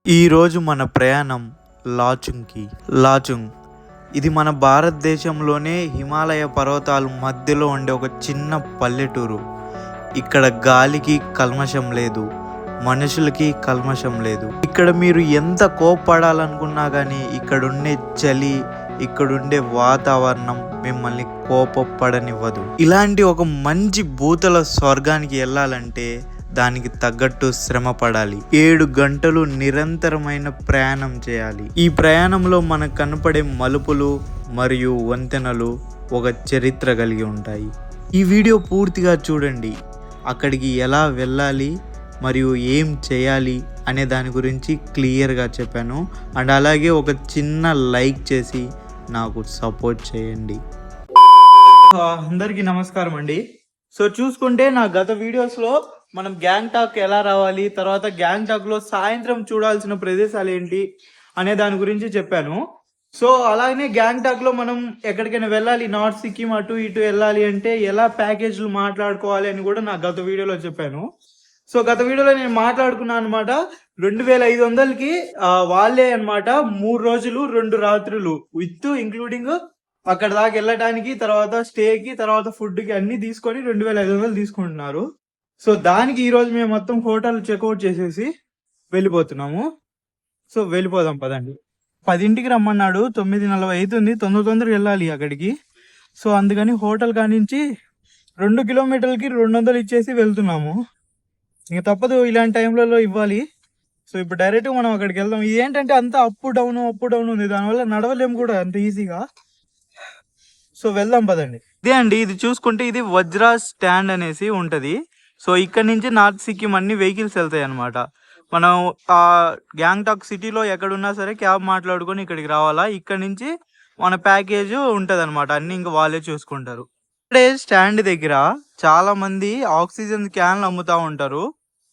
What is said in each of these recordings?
ఈరోజు మన ప్రయాణం లాచుంగ్కి. లాచుంగ్ ఇది మన భారతదేశంలోనే హిమాలయ పర్వతాల మధ్యలో ఉండే ఒక చిన్న పల్లెటూరు. ఇక్కడ గాలికి కల్మషం లేదు, మనుషులకి కల్మషం లేదు. ఇక్కడ మీరు ఎంత కోపపడాలనుకున్నా కానీ ఇక్కడుండే చలి, ఇక్కడుండే వాతావరణం మిమ్మల్ని కోపపడనివ్వదు. ఇలాంటి ఒక మంచి భూతల స్వర్గానికి వెళ్ళాలంటే దానికి తగ్గట్టు శ్రమ పడాలి. 7 గంటలు నిరంతరమైన ప్రయాణం చేయాలి. ఈ ప్రయాణంలో మనకు కనపడే మలుపులు మరియు వంతెనలు ఒక చరిత్ర కలిగి ఉంటాయి. ఈ వీడియో పూర్తిగా చూడండి. అక్కడికి ఎలా వెళ్ళాలి మరియు ఏం చేయాలి అనే దాని గురించి క్లియర్గా చెప్పాను. అండ్ అలాగే ఒక చిన్న లైక్ చేసి నాకు సపోర్ట్ చేయండి. అందరికీ నమస్కారం అండి. సో చూసుకుంటే నా గత వీడియోస్లో మనం గ్యాంగ్టాక్ ఎలా రావాలి, తర్వాత గ్యాంగ్టాక్లో సాయంత్రం చూడాల్సిన ప్రదేశాలు ఏంటి అనే దాని గురించి చెప్పాను. సో అలాగే గ్యాంగ్టాక్లో మనం ఎక్కడికైనా వెళ్ళాలి, నార్త్ సిక్కిం అటు ఇటు వెళ్ళాలి అంటే ఎలా ప్యాకేజ్లు మాట్లాడుకోవాలి అని కూడా నా గత వీడియోలో చెప్పాను. సో గత వీడియోలో నేను మాట్లాడుకున్నాను అనమాట. 2500కి వాళ్ళే అనమాట 3 రోజులు 2 రాత్రులు విత్ ఇంక్లూడింగ్ అక్కడ దాకా వెళ్ళడానికి, తర్వాత స్టేకి, తర్వాత ఫుడ్కి అన్ని తీసుకొని 2500 తీసుకుంటున్నారు. సో దానికి ఈరోజు మేము మొత్తం హోటల్ చెక్అవుట్ చేసేసి వెళ్ళిపోతున్నాము. సో వెళ్ళిపోదాం పదండి. 10ంటికి రమ్మన్నాడు, 9:40 అవుతుంది. తొందరగా వెళ్ళాలి అక్కడికి. సో అందుకని హోటల్ కానించి 2 కిలోమీటర్లకి 200 ఇచ్చేసి వెళ్తున్నాము. ఇంకా తప్పదు, ఇలాంటి టైంలలో ఇవ్వాలి. సో ఇప్పుడు డైరెక్ట్ మనం అక్కడికి వెళ్దాం. ఇది ఏంటంటే అంతా అప్ డౌన్ ఉంది, దానివల్ల నడవలేము కూడా అంత ఈజీగా. సో వెళ్దాం పదండి. ఇదే అండి, ఇది చూసుకుంటే ఇది వజ్రా స్టాండ్ అనేసి ఉంటది. సో ఇక్కడ నుంచి నార్త్ సిక్కిం అన్ని వెహికల్స్ వెళ్తాయి అనమాట. మనం ఆ గ్యాంగ్టాక్ సిటీలో ఎక్కడున్నా సరే క్యాబ్ మాట్లాడుకొని ఇక్కడికి రావాలా. ఇక్కడ నుంచి మన ప్యాకేజ్ ఉంటది అనమాట, అన్ని ఇంకా వాళ్ళే చూసుకుంటారు. ఇక్కడే స్టాండ్ దగ్గర చాలా మంది ఆక్సిజన్ క్యాన్లు అమ్ముతా ఉంటారు.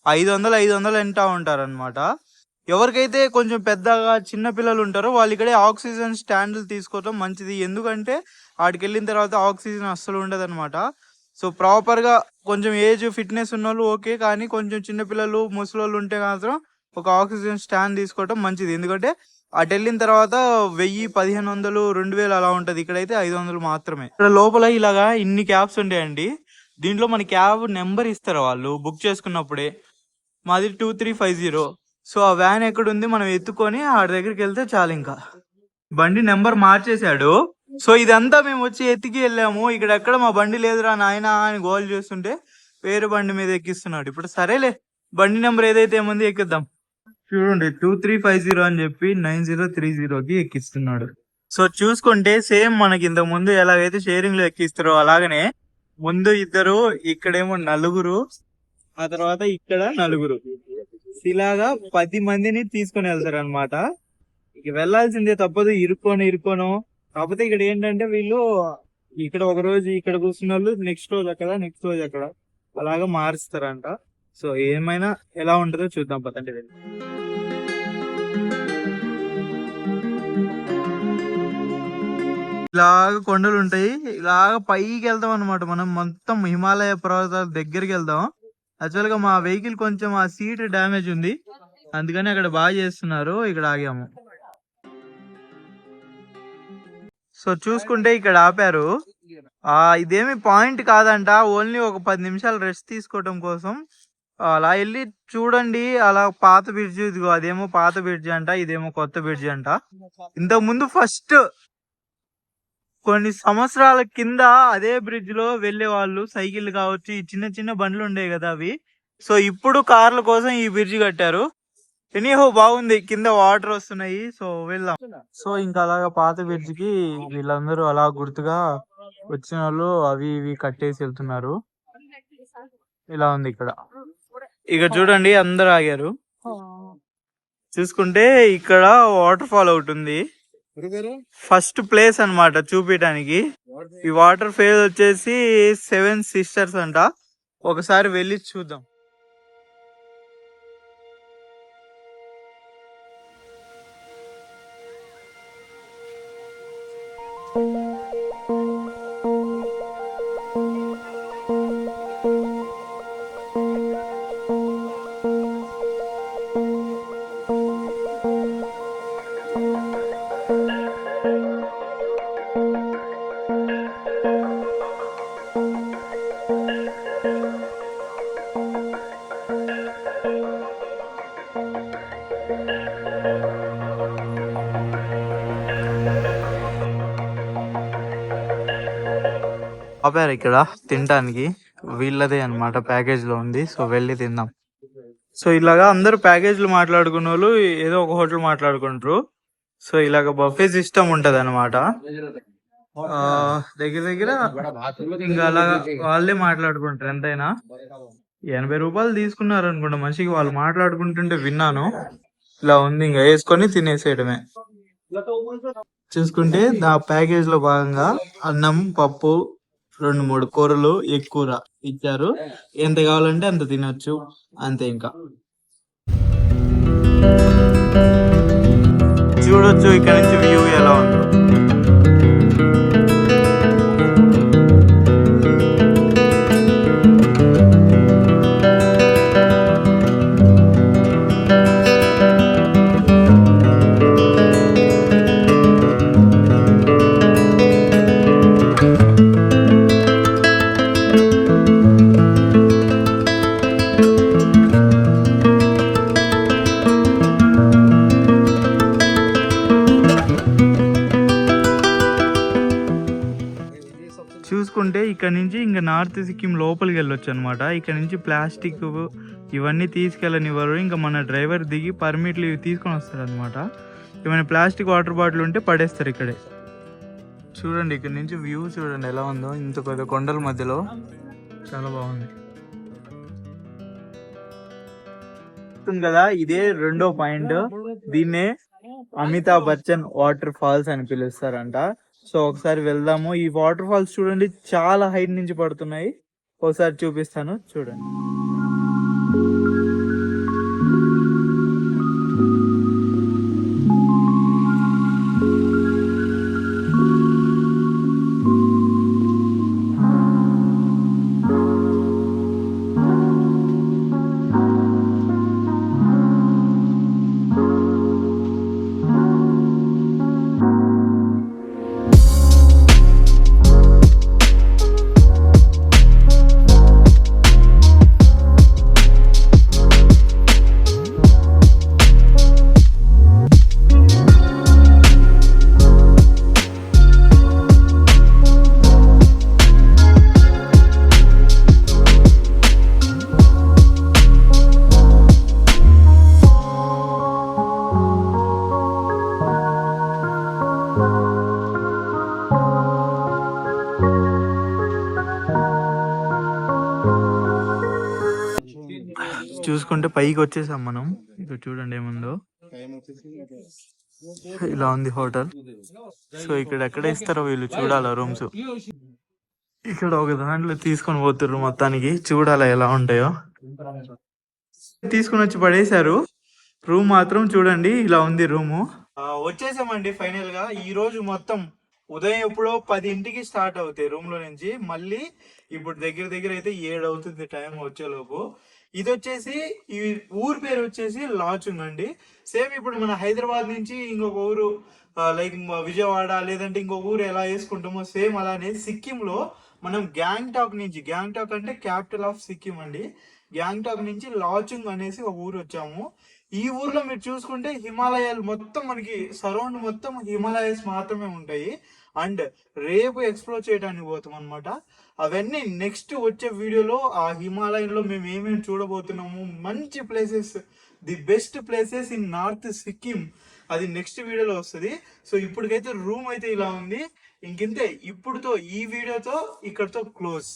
500 ఎంటా ఉంటారు అనమాట. ఎవరికైతే కొంచెం పెద్దగా చిన్న పిల్లలు ఉంటారో వాళ్ళు ఇక్కడే ఆక్సిజన్ స్టాండ్లు తీసుకోవడం మంచిది. ఎందుకంటే వాడికి వెళ్ళిన తర్వాత ఆక్సిజన్ అస్సలు ఉండదు అనమాట. సో ప్రాపర్గా కొంచెం ఏజ్ ఫిట్నెస్ ఉన్న వాళ్ళు ఓకే, కానీ కొంచెం చిన్నపిల్లలు ముసలోళ్ళు ఉంటే మాత్రం ఒక ఆక్సిజన్ స్టాండ్ తీసుకోవడం మంచిది. ఎందుకంటే అటు వెళ్ళిన తర్వాత 1000, 1500, 2000 అలా ఉంటుంది. ఇక్కడైతే 500 మాత్రమే. ఇక్కడ లోపల ఇలాగా ఇన్ని క్యాబ్స్ ఉంటాయండి. దీంట్లో మన క్యాబ్ నెంబర్ ఇస్తారు వాళ్ళు బుక్ చేసుకున్నప్పుడే. మాది 2350. సో ఆ వ్యాన్ ఎక్కడుంది మనం ఎత్తుకొని ఆడి దగ్గరికి వెళ్తే చాలు. ఇంకా బండి నెంబర్ మార్చేశాడు. సో ఇదంతా మేము వచ్చి ఎత్తికి వెళ్ళాము. ఇక్కడ ఎక్కడ మా బండి లేదురా నాయనా అని గోల్ చేస్తుంటే వేరే బండి మీద ఎక్కిస్తున్నాడు. ఇప్పుడు సరేలే, బండి నెంబర్ ఏదైతే ఏముంది ఎక్కిద్దాం. చూడండి 2350 అని చెప్పి 9030కి ఎక్కిస్తున్నాడు. సో చూసుకుంటే సేమ్ మనకి ఇంతకు ముందు ఎలాగైతే షేరింగ్ లో ఎక్కిస్తారో అలాగనే ముందు ఇద్దరు, ఇక్కడేమో నలుగురు, ఆ తర్వాత ఇక్కడ నలుగురు, ఇలాగా 10 మందిని తీసుకొని వెళ్తారు అనమాట. ఇక వెళ్లాల్సిందే, తప్పదు. ఇరుక్కోను. కాకపోతే ఇక్కడ ఏంటంటే వీళ్ళు ఇక్కడ ఒక రోజు ఇక్కడ కూర్చున్న వాళ్ళు నెక్స్ట్ రోజు అక్కడ అలాగా మారుస్తారంట. సో ఏమైనా ఎలా ఉంటుందో చూద్దాం పదండి. ఇలాగ కొండలు ఉంటాయి, ఇలాగ పైకి వెళ్దాం అనమాట. మనం మొత్తం హిమాలయ పర్వతాల దగ్గరికి వెళ్దాం. యాక్చువల్ గా మా వెహికల్ కొంచెం ఆ సీట్ డ్యామేజ్ ఉంది, అందుకని అక్కడ బాగా చేస్తున్నారు, ఇక్కడ ఆగాము. సో చూసుకుంటే ఇక్కడ ఆపారు. ఇదేమి పాయింట్ కాదంట, ఓన్లీ ఒక 10 నిమిషాలు రెస్ట్ తీసుకోవటం కోసం. అలా వెళ్ళి చూడండి. అలా పాత బ్రిడ్జ్, ఇదిగో అదేమో పాత బ్రిడ్జ్ అంట, ఇదేమో కొత్త బ్రిడ్జ్ అంట. ఇంతకు ముందు ఫస్ట్ కొన్ని సంవత్సరాల కింద అదే బ్రిడ్జ్ లో వెళ్లే వాళ్ళు సైకిల్ కావచ్చు, ఈ చిన్న బండ్లు ఉండేవి కదా అవి. సో ఇప్పుడు కార్ల కోసం ఈ బ్రిడ్జ్ కట్టారు. ఎనీహో బాగుంది, కింద వాటర్ వస్తున్నాయి. సో వెళ్దాం. సో ఇంకా అలాగా పాత బ్రిడ్జ్ కి వీళ్ళందరూ అలా గుర్తుగా వచ్చిన వాళ్ళు అవి ఇవి కట్టేసి వెళ్తున్నారు. ఇలా ఉంది ఇక్కడ. ఇక చూడండి అందరు ఆగారు. చూసుకుంటే ఇక్కడ వాటర్ ఫాల్ ఒకటి ఉంది, ఫస్ట్ ప్లేస్ అన్నమాట చూపించడానికి. ఈ వాటర్ ఫేజ్ వచ్చేసి 7 సిస్టర్స్ అంట. ఒకసారి వెళ్ళి చూద్దాం. ఆపారు ఇక్కడ తినడానికి, వీళ్ళదే అన్నమాట ప్యాకేజ్ లో ఉంది. సో వెళ్ళి తిందాం. సో ఇలాగా అందరూ ప్యాకేజ్లు మాట్లాడుకున్న వాళ్ళు ఏదో ఒక హోటల్ మాట్లాడుకుంటారు. సో ఇలాగ బఫే సిస్టమ్ ఉంటది అనమాట. దగ్గర దగ్గర ఇంకా అలాగా వాళ్ళే మాట్లాడుకుంటారు. ఎంతైనా 80 రూపాయలు తీసుకున్నారు అనుకుంటా మనిషికి. వాళ్ళు మాట్లాడుకుంటుంటే విన్నాను. ఇలా ఉంది, ఇంకా వేసుకొని తినేసేయడమే. చూసుకుంటే ఆ ప్యాకేజ్ లో భాగంగా అన్నం, పప్పు, 2-3 కూరలు, ఎగ్ కూర ఇచ్చారు. ఎంత కావాలంటే అంత తినొచ్చు, అంతే. ఇంకా చూడొచ్చు ఇక్కడ నుంచి వ్యూ ఎలా ఉందో. చూసుకుంటే ఇక్కడ నుంచి ఇంకా నార్త్ సిక్కిం లోపలికి వెళ్ళొచ్చు అనమాట. ఇక్కడ నుంచి ప్లాస్టిక్ ఇవన్నీ తీసుకెళ్ళనివ్వరు. ఇంకా మన డ్రైవర్ దిగి పర్మిట్లు ఇవి తీసుకొని వస్తారు అనమాట. ఏమైనా ప్లాస్టిక్ వాటర్ బాటిల్ ఉంటే పడేస్తారు ఇక్కడే. చూడండి ఇక్కడ నుంచి వ్యూ చూడండి ఎలా ఉందో, ఇంత పెద్ద కొండల మధ్యలో. చాలా బాగుంది కదా. ఇదే రెండో పాయింట్. దీన్నే అమితాబ్ బచ్చన్ వాటర్ ఫాల్స్ అని పిలుస్తారంట. సో ఒకసారి వెళ్దాము. ఈ వాటర్ ఫాల్స్ చూడండి చాలా హైట్ నుంచి పడుతున్నాయి. ఒకసారి చూపిస్తాను చూడండి. చూసుకుంటే పైకి వచ్చేసాం మనం. ఇక్కడ చూడండి ఏముందో. ఇలా ఉంది హోటల్. సో ఇక్కడ ఎక్కడ ఇస్తారో వీళ్ళు చూడాలా రూమ్స్. ఇక్కడ ఒక దాంట్లో తీసుకొని పోతుర్రు మొత్తానికి. చూడాలా ఎలా ఉంటాయో. తీసుకుని వచ్చి పడేశారు. రూమ్ మాత్రం చూడండి ఇలా ఉంది రూము. వచ్చేసామండి ఫైనల్ గా. ఈ రోజు మొత్తం ఉదయం ఎప్పుడో 10 స్టార్ట్ అవుతాయి రూమ్ లో నుంచి. మళ్ళీ ఇప్పుడు దగ్గర దగ్గర అయితే 7 అవుతుంది టైం వచ్చేలోపు. ఇది వచ్చేసి ఈ ఊరు పేరు వచ్చేసి లాచుంగ్ అండి. సేమ్ ఇప్పుడు మన హైదరాబాద్ నుంచి ఇంకొక ఊరు లైక్ విజయవాడ లేదంటే ఇంకొక ఊరు ఎలా వేసుకుంటామో సేమ్ అలానే సిక్కిం లో మనం గ్యాంగ్టాక్ నుంచి, గ్యాంగ్టాక్ అంటే క్యాపిటల్ ఆఫ్ సిక్కిం అండి, గ్యాంగ్టాక్ నుంచి లాచుంగ్ అనేసి ఒక ఊరు వచ్చాము. ఈ ఊర్లో మీరు చూసుకుంటే హిమాలయాలు మొత్తం మనకి సరౌండ్ మొత్తం హిమాలయస్ మాత్రమే ఉంటాయి. అండ్ రేపు ఎక్స్ప్లోర్ చేయడానికి పోతాం అనమాట. అవన్నీ నెక్స్ట్ వచ్చే వీడియోలో ఆ హిమాలయంలో మేము ఏమేమి చూడబోతున్నాము, మంచి places, the best places in north Sikkim, అది నెక్స్ట్ వీడియోలో వస్తుంది. సో ఇప్పటికైతే రూమ్ అయితే ఇలా ఉంది. ఇంకింతే. ఇప్పుడుతో ఈ వీడియోతో ఇక్కడతో క్లోజ్.